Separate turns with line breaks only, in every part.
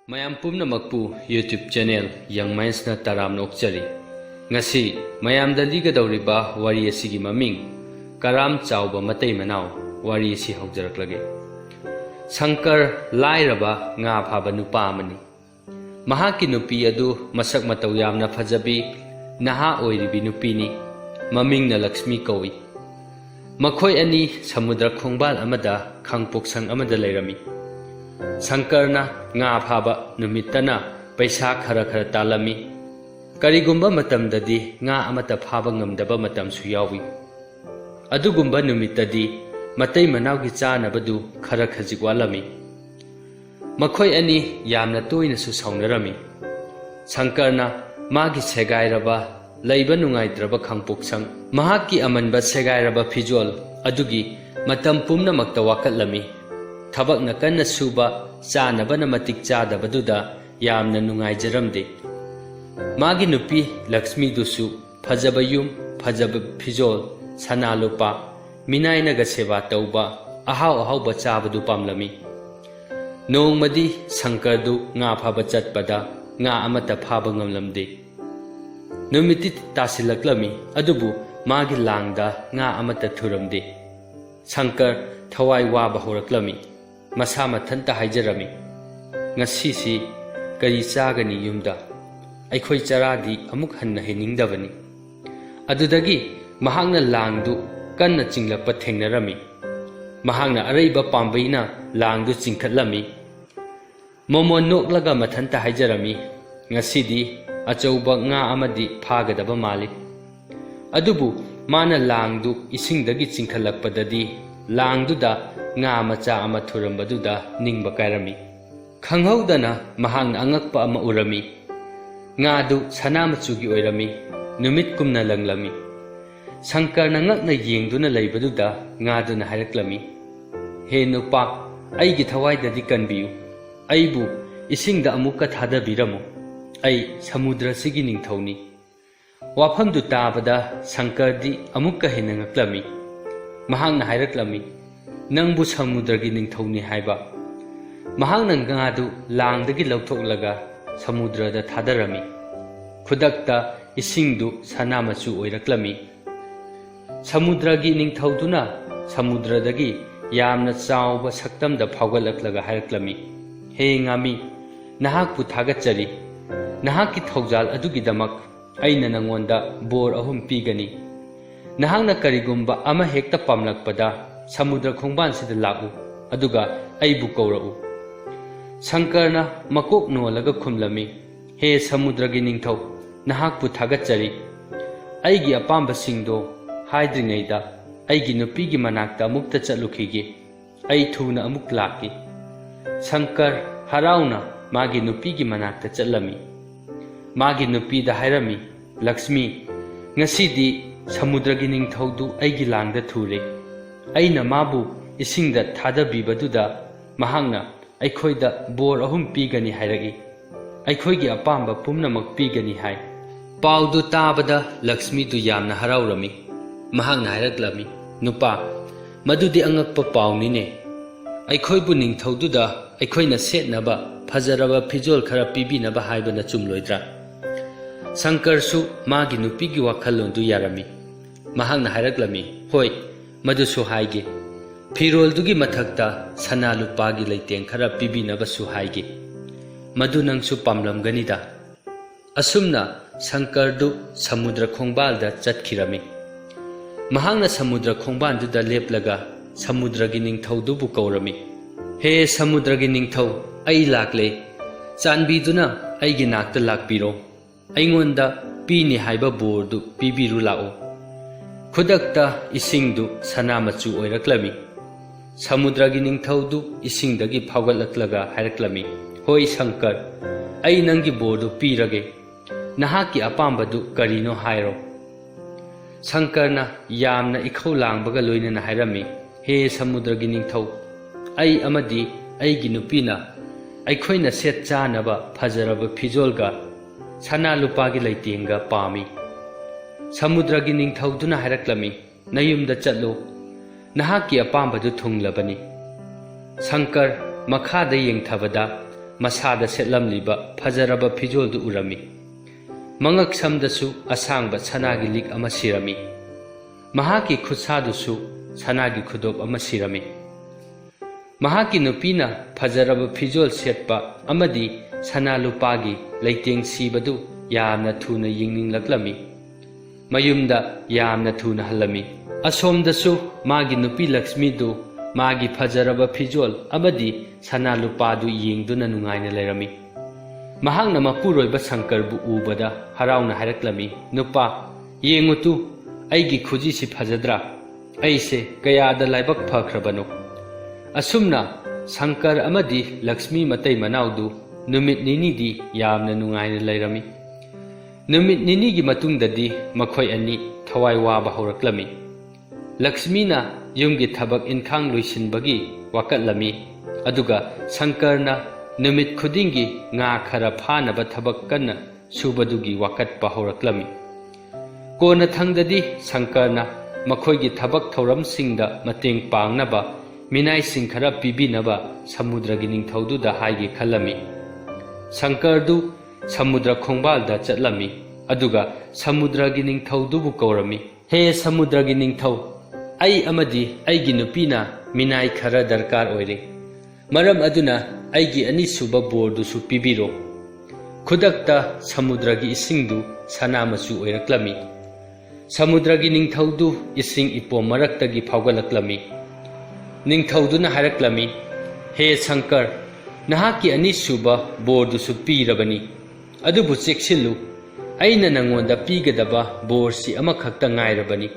mayam pumnamakpu YouTube channel Young Minds na taramna okchari. Ngasi mayam daliga dauriba wari asigi maming karam chawba matay manaw wari asi hawjaraklage. Sankar lairaba nga phaba nupa amani. Mahaki nupi adu masak mataw yamna fajabi naha oiribi nupini maming na Lakshmi kawi. Makoy ani samudra khongbal amada khangpoksang amada lairami. Sangkarna nga phaba numitana paisa khara khara talami karigumba matamdadi nga amata phaba ngamdaba matam su yawi adugumba numitadi matai manawgi chanabadu khara khajigwalami makhoi ani yamna toina su saunarami Sangkarna magi segairaba laiba nungaidraba khangpoksang mahaki amanba segairaba fijol adugi matam pumna makta wakatlami Thabak na kanna suba chanaba na matik chadabaduda yamna nungaijaramde magi nupi Lakshmi dusu phajaba yum phajaba fijol sanalupa minainaga seba tauba ahaw ba chabadu pamlami nongmadi Sankardu nga phaba chatpada nga amata phaba ngamlamde numiti tasilaklami adubu magi langda nga amata thuramde Sankar thawai waba horaklami Masa mathanta haijarami ngasisi kari chagani yumda aikhoi charadi amuk hanna heningdabani adudagi mahangna langdu kanna chinglakpa thengnarami mahangna areiba pambaina langdu chingkhatlami momo noklaga mathanta haijarami ngasidi achauba nga amadi phagadaba mali adubu mana langdu isingdagi chingkhalakpadadi langduda nga macha ama thurambaduda ningba kairami khanghaudana mahangna angakpa ama urami nga du sana machugi oirami numit kumna langlami Sankarna ngakna yengduna leibaduda nga duna haraklami he nupa aigi thawaidadi kanbiu aibu isingda amukka thadabiramo ai samudra sigi ningthawni wafamdu tabada Sankardi amukka hena ngaklami mahangna haraklami Nangbu samudragi ningthawni haiba mahangna ngadu langdagi lauthoklaga samudrada thadarami khudakta isingdu sana machu oiraklami samudragi ningthawduna samudradagi yamna chawba saktamda phawgalaklaga haraklami he ngami nahakpu thagachari nahaki thawjal adugidamak aina nangonda bor ahum pigani nahangna karigumba ama hekta pamlakpada Samudra khongban sida lagu aduga aibu kaurau Sankarna makok nolaga khumlami he samudragi ningthau nahakpu thagachari aigi apamba singdo haidringaida aigi nupigi manakta amukta chalukhige ai thuna amuk laki Sankar harauna magi nupigi manakta chalami magi nupida hairami Lakshmi ngasidi samudragi ningthaudu aigi langda thure aina mabu isingda thadabibaduda mahangna aikhoida bor ahum pigani hairagi aikhoigi apamba pumnamak pigani hai paudu tabada Lakshmi du yamna haraurami mahangna hairaklami nupa madudi angakpa paunine aikhoibu ningthaududa aikhoina setnaba phajaraba fijol khara pibinaba haibana chumloidra Sankarsu magi nupigi wakhalondu yarami mahangna hairaklami hoi Madusu haige Firol dugi mathakta sana lupagi leiteng khara pibinabasu haige Madu nangsu pamlamganida Asumna Sankardu samudra khongbalda chatkirami Mahangna samudra khongbanduda leplaga samudragi ningthaudubu kaurami He samudragi ningthau ai lakle chanbiduna aigi nakta lakpiro aingonda pini haiba bordu pibiru lao Khudakta isingdu sana machu oiraklami Samudragi ningthaudu isingdagi phawgalaklaga hairaklami Hoi Sankar ai nangi bordu pirage nahaki apambadu karino hairo Sankarna yamna ikhau langbaga loinana hairami he samudragi ningthau ai amadi aigi nupina aikhoina set chanaba phajaraba fijolga sana lupagi leitenga pami Samudragi ningthawduna haraklami nayumda chatlo nahaki apambadu thunglabani Sankar makhada yengthabada masada setlamliba fajaraba fijoldu urami. Mangak samdasu asangba sanagi lik ama sirami. Mahaki khutsadusu sanagi khudop ama sirami. Mahaki nupina fajaraba fijol setpa amadi sana lupagi leiteng sibadu yamna thuna yingninglaklammi. Mayumda yamna thuna halami. Asomdasu magi nupi Lakshmi du magi fajaraba fijol amadi sana lupadu yingduna nungaina lerami. Mahangna mapuroiba Sankarbu ubada harauna haraklami. Nupa yengutu aigi khuji si fajadra aise kayada laibak phakrabano. Asumna Sankar amadi Lakshmi matai manaudu numit nini di yamna nungaina lerami. Numit nini gi matungdadi makhoi ani thawai waba horaklami. Lakshmi na yumgi thabak inkhang luisinbagi wakatlami. Aduga Sankarna numit khudingi nga khara phanaba thabak kanna subadugi wakatpa horaklami. Kona thangdadi Sankarna makhoigi thabak thauramsingda mateng pangnaba minai sing khara pibinaba samudragi ningthaududa haigi khallami. Sankardu samudra khongbalda chatlami. Aduga samudragi ningthaudubu kaurami. He samudragi ningthau ai amadi aigi nupina minai khara darkar oire. Maram aduna aigi anisuba bordusu pibiro. Khudakta samudragi isingdu sanamasu oiraklami. Samudragi ningthaudu ising ipo maraktagi phawgalaklami. Ningthauduna haraklami. He Sankar, nahaki anisuba bordusu pirabani. Adubu cheksillu. Aina nangonda pigadaba borsi amakhakta ngairabani.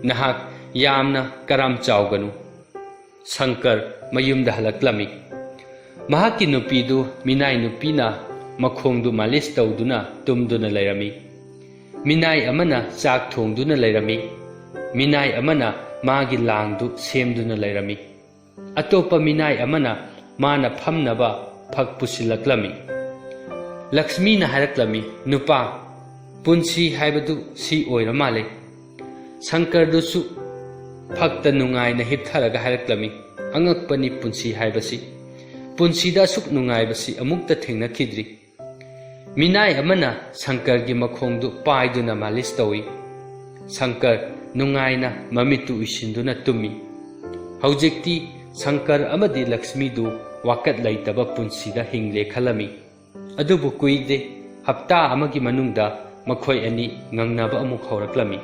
Nahak yamna karam chawganu. Sankar mayumda halaklami. Mahaki nupidu minai nupina makhongdu malis tawduna tumduna lairami. Minai amana chak thongduna lairami. Minai amana magi langdu semduna lairami. Atopa minai amana mana phamnaba phak pusilaklami. Lakshmi na haraklami. Nupa punsi haibadu si oiramale. Sankar dusu phakta nungai na hiptharaga haraklami. Angakpani punsi haibasi. Punsida suk nungai basi amukta thengna khidri. Minai amana Sankar gi makhongdu paiduna malis tawi. Sankar nungai na mamitu isinduna tumi. Haujekti Sankar amadi Lakshmi du wakat laitaba punsida hingle khalami. Adubu kuide hapta amagi manungda makhoi ani ngangnaba amuk horaklami.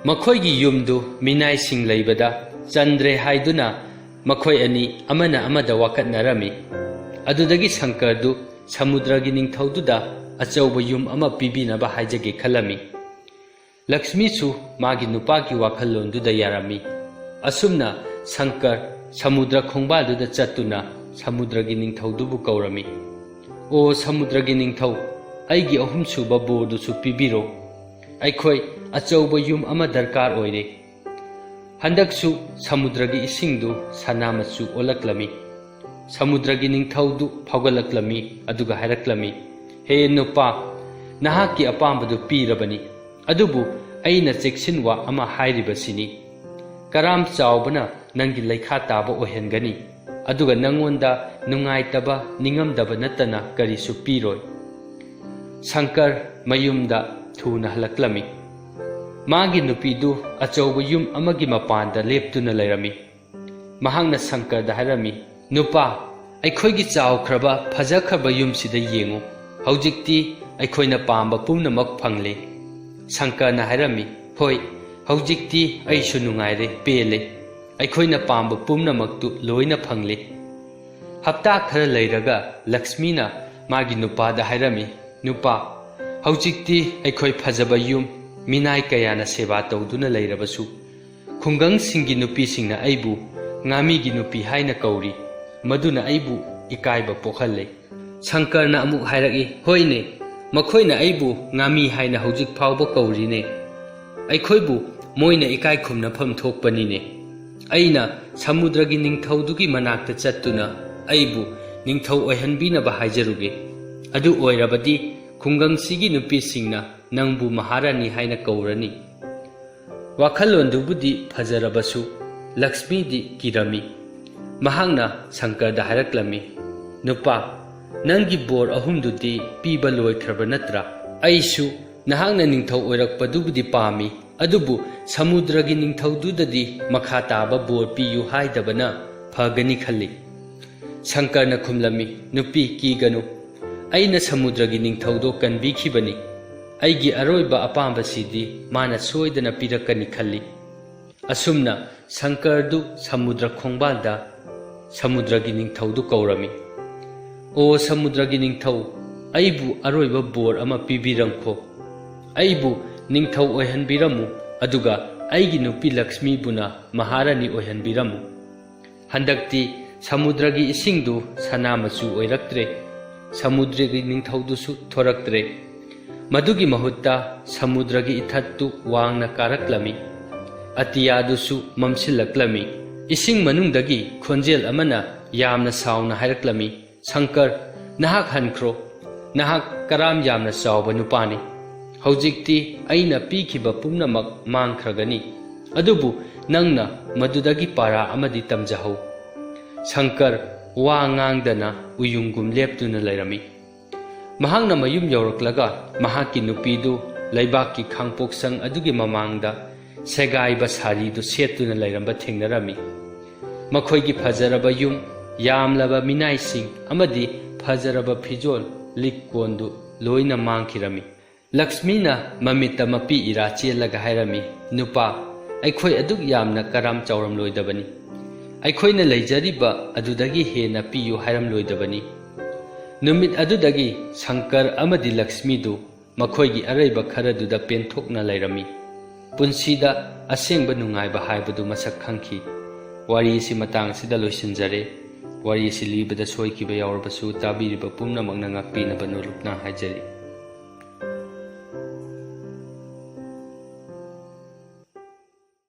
Makhoi gi yumdu minai sing leibada Chandre haiduna makhoi ani amana amada wakat narami. Adudagi Sankar du samudragi ningthaududa achauba yum ama pibinaba haijage khalami. Lakshmi su magi nupagi wakhallonduda yarami. Asumna Sankar samudra khongbalduda chattuna samudragi ningthaudubu kaurami. O samudragi ningthau aigi ahum suba bordusu pibiro. Aikhoi achauba yum ama darkar oire. Handaksu samudragi isingdu sanamachu olaklami. Samudragi ningthaudu phawgalaklami aduga haraklami. He nupa nahaki apambadu pirabani. Adubu aina cheksinwa ama hairibasini. Karam chawbana nangi laikha taba ohengani. Aduga nangonda nungaitaba ningamdaba natana karisu piroi. Sankar mayumda thuna halaklami. Magi nupidu achauba yum amagi mapanda leptuna lairami. Mahangna Sankar da harami. Nupa aikhoigi chawkhraba phajakhraba yumsida yengu. Haujikti aikhoina pamba pumnamak phangle. Sankar na harami. Hoi haujikti aisu nungaire pele. Aikhoina pamba pumnamaktu loina phangle. Hapta khara leiraga Lakshmi na magi nupa da harami. Nupa haujikti aikhoi phajaba yum minai kayana seba tawduna leirabasu. Khungang singi nupi singna aibu ngami gi nupi haina kauri. Maduna aibu ikaiba pokhalle. Sankar na amuk hairaki. Hoine makhoina aibu ngami haina haujik phawba kaurine. Aikhoibu moina ikai khumna pham thokpanine. Aina samudragi ningthaudugi manakta chattuna aibu ningthau oihanbinaba haijaruge. Adu oirabadi khungangsigi nupi singna nangbu maharani haina kaurani. Wakhalondubudi phajarabasu Lakshmi di kirami. Mahangna Sankar da haraklami. Nupa ꯅꯪꯒꯤ ꯕꯣꯔ ꯑꯍꯨꯝꯗꯨꯗꯤ ꯄꯤꯕ ꯂꯣꯏꯈ꯭ꯔꯕ ꯅꯠꯇ꯭ꯔꯥ? ꯑꯩꯁꯨ ꯅꯍꯥꯛꯅ ꯅꯤꯡꯊꯧ ꯑꯣꯏꯔꯛꯄꯗꯨꯕꯨꯗꯤ ꯄꯥꯝꯃꯤ, ꯑꯗꯨꯕꯨ ꯁꯃꯨꯗ꯭ꯔꯒꯤ ꯅꯤꯡꯊꯧꯗꯨꯗꯗꯤ ꯃꯈꯥ ꯇꯥꯕ ꯕꯣꯔ ꯄꯤꯌꯨ ꯍꯥꯏꯗꯕꯅ ꯐꯒꯅꯤ ꯈꯜꯂꯤ꯫ ꯁꯪꯀꯔꯅ ꯈꯨꯝꯂꯝꯃꯤ, ꯅꯨꯄꯤ ꯀꯤꯒꯅꯨ, ꯑꯩꯅ ꯁꯃꯨꯗ꯭ꯔꯒꯤ ꯅꯤꯡꯊꯧꯗꯣ ꯀꯟꯕꯤꯈꯤꯕꯅꯤ꯫ ꯑꯩꯒꯤ ꯑꯔꯣꯏꯕ ꯑꯄꯥꯝꯕꯁꯤꯗꯤ ꯃꯥꯅ ꯁꯣꯏꯗꯅ ꯄꯤꯔꯛꯀꯅꯤ ꯈꯜꯂꯤ꯫ ꯑꯁꯨꯝꯅ ꯁꯪꯀꯔꯗꯨ ꯁꯃꯨꯗ꯭ꯔ ꯈꯣꯡꯕꯥꯜꯗ ꯁꯃꯨꯗ꯭ꯔꯒꯤ ꯅꯤꯡꯊꯧꯗꯨ ꯀꯧꯔꯝꯃꯤ꯫ ꯑꯣ ꯁꯃꯨꯗ꯭ꯔꯒꯤ ꯅꯤꯡꯊꯧ, ꯑꯩꯕꯨ ꯑꯔꯣꯏꯕ ꯕꯣꯔ ꯑꯃ ꯄꯤꯕꯤꯔꯝꯈꯣ꯫ ꯑꯩꯕꯨ ꯅꯤꯡꯊꯧ ꯑꯣꯏꯍꯟꯕꯤꯔꯝꯃꯨ, ꯑꯗꯨꯒ ꯑꯩꯒꯤ ꯅꯨꯄꯤ ꯂꯛꯁꯃꯤꯕꯨꯅ ꯃꯍꯥꯔꯥꯅꯤ ꯑꯣꯏꯍꯟꯕꯤꯔꯝꯃꯨ꯫ ꯍꯟꯗꯛꯇꯤ ꯁꯃꯨꯗ꯭ꯔꯒꯤ ꯏꯁꯤꯡꯗꯨ ꯁꯅꯥ ꯃꯆꯨ ꯑꯣꯏꯔꯛꯇ꯭ꯔꯦ, ꯁꯃꯨꯗ꯭ꯔꯒꯤ ꯅꯤꯡꯊꯧꯗꯨꯁꯨ ꯊꯣꯔꯛꯇ꯭ꯔꯦ꯫ ꯃꯗꯨꯒꯤ ꯃꯍꯨꯠꯇ ꯁꯃꯨꯗ꯭ꯔꯒꯤ ꯏꯊꯠꯇꯨ ꯋꯥꯡꯅ ꯀꯥꯔꯛꯂꯝꯃꯤ, ꯑꯇꯤꯌꯥꯗꯨꯁꯨ ꯃꯝꯁꯤꯜꯂꯛꯂꯝꯃꯤ꯫ ꯏꯁꯤꯡ ꯃꯅꯨꯡꯗꯒꯤ ꯈꯣꯟꯖꯦꯜ ꯑꯃꯅ ꯌꯥꯝꯅ ꯁꯥꯎꯅ ꯍꯥꯏꯔꯛꯂꯝꯃꯤ, ꯁꯪꯀꯔ, ꯅꯍꯥꯛ ꯍꯟꯈ꯭ꯔꯣ, ꯅꯍꯥꯛ ꯀꯔꯥꯝ ꯌꯥꯝꯅ ꯆꯥꯎꯕ ꯅꯨꯄꯥꯅꯤ꯫ ꯍꯧꯖꯤꯛꯇꯤ ꯑꯩꯅ ꯄꯤꯈꯤꯕ ꯄꯨꯝꯅꯃꯛ ꯃꯥꯡꯈ꯭ꯔꯒꯅꯤ, ꯑꯗꯨꯕꯨ ꯅꯪꯅ ꯃꯗꯨꯗꯒꯤ ꯄꯥꯔꯥ ꯑꯃꯗꯤ ꯇꯝꯖꯍꯧ꯫ ꯁꯪꯀꯔ ꯋꯥ ꯉꯥꯡꯗꯅ ꯎꯌꯨꯡꯒꯨꯝ ꯂꯦꯞꯇꯨꯅ ꯂꯩꯔꯝꯃꯤ꯫ ꯃꯍꯥꯛꯅ ꯃꯌꯨꯝ ꯌꯧꯔꯛꯂꯒ ꯃꯍꯥꯛꯀꯤ ꯅꯨꯄꯤꯗꯨ ꯂꯩꯕꯥꯛꯀꯤ ꯈꯥꯡꯄꯣꯛꯁꯪ ꯑꯗꯨꯒꯤ ꯃꯃꯥꯡꯗ ꯁꯦꯒꯥꯏꯕ ꯁꯥꯔꯤꯗꯨ ꯁꯦꯠꯇꯨꯅ ꯂꯩꯔꯝꯕ ꯊꯦꯡꯅꯔꯝꯃꯤ꯫ ꯃꯈꯣꯏꯒꯤ ꯐꯖꯔꯕ ꯌꯨꯝ, ꯌꯥꯝꯂꯕ ꯃꯤꯅꯥꯏꯁꯤꯡ ꯑꯃꯗꯤ ꯐꯖꯔꯕ ꯐꯤꯖꯣꯜ ꯂꯤꯛ-ꯀꯣꯟꯗꯨ ꯂꯣꯏꯅ ꯃꯥꯡꯈꯤꯔꯝꯃꯤ꯫ ꯂꯛꯁꯃꯤꯅ ꯃꯃꯤꯠꯇ ꯃꯄꯤ ꯏꯔꯥ ꯆꯦꯜꯂꯒ ꯍꯥꯏꯔꯝꯃꯤ, ꯅꯨꯄꯥ, ꯑꯩꯈꯣꯏ ꯑꯗꯨꯛ ꯌꯥꯝꯅ ꯀꯔꯥꯝ ꯆꯥꯎꯔꯝꯂꯣꯏꯗꯕꯅꯤ, ꯑꯩꯈꯣꯏꯅ ꯂꯩꯖꯔꯤꯕ ꯑꯗꯨꯗꯒꯤ ꯍꯦꯟꯅ ꯄꯤꯌꯨ ꯍꯥꯏꯔꯝꯂꯣꯏꯗꯕꯅꯤ꯫ ꯅꯨꯃꯤꯠ ꯑꯗꯨꯗꯒꯤ ꯁꯪꯀꯔ ꯑꯃꯗꯤ ꯂꯛꯁꯃꯤꯗꯨ ꯃꯈꯣꯏꯒꯤ ꯑꯔꯩꯕ ꯈꯔꯗꯨꯗ ꯄꯦꯟꯊꯣꯛꯅ ꯂꯩꯔꯝꯃꯤ꯫ ꯄꯨꯟꯁꯤꯗ ꯑꯁꯦꯡꯕ ꯅꯨꯡꯉꯥꯏꯕ ꯍꯥꯏꯕꯗꯨ ꯃꯁꯛ ꯈꯪꯈꯤ꯫ ꯋꯥꯔꯤ ꯑꯁꯤ ꯃꯇꯥꯡ ꯑꯁꯤꯗ ꯂꯣꯏꯁꯤꯟꯖꯔꯦ꯫ ꯋꯥꯔꯤ ꯑꯁꯤ ꯂꯤꯕꯗ ꯁꯣꯏꯈꯤꯕ ꯌꯥꯎꯔꯕꯁꯨ ꯇꯥꯕꯤꯔꯤꯕ ꯄꯨꯝꯅꯃꯛꯅ ꯉꯥꯛꯄꯤꯅꯕ ꯅꯣꯂꯨꯞꯅ ꯍꯥꯏꯖꯔꯤ꯫